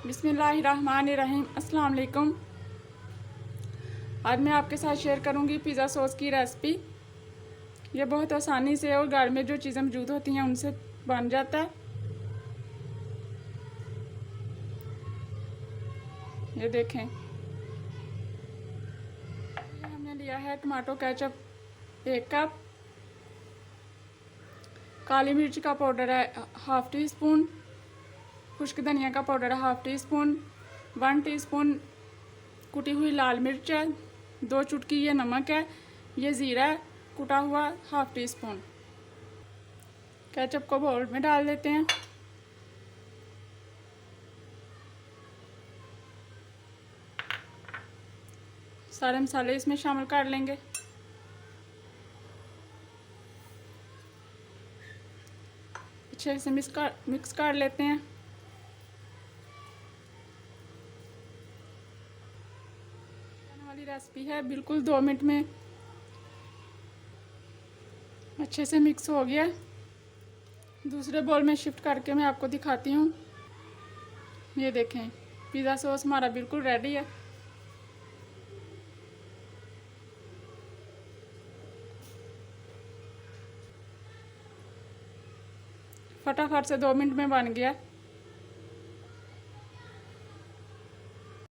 बिस्मिल्लाहिर्रहमानिर्रहीम। अस्सलाम वालेकुम। आज मैं आपके साथ शेयर करूंगी पिज़्ज़ा सॉस की रेसिपी। ये बहुत आसानी से और घर में जो चीज़ें मौजूद होती हैं उनसे बन जाता है। ये देखें, ये हमने लिया है टमाटो केचप 1 कप, काली मिर्च का पाउडर है ½ टी स्पून, खुश्क धनिया का पाउडर है ½ टी स्पून, 1 टीस्पून कुटी हुई लाल मिर्च है, 2 चुटकी ये नमक है, ये ज़ीरा है कुटा हुआ ½ टी स्पून। केचप को बाउल में डाल देते हैं। सारे मसाले इसमें शामिल कर लेंगे। अच्छे से मिक्स कर लेते हैं। वाली रेसिपी है, बिल्कुल 2 मिनट में अच्छे से मिक्स हो गया। दूसरे बोल में शिफ्ट करके मैं आपको दिखाती हूँ। ये देखें, पिज़्ज़ा सॉस हमारा बिल्कुल रेडी है। फटाफट से 2 मिनट में बन गया।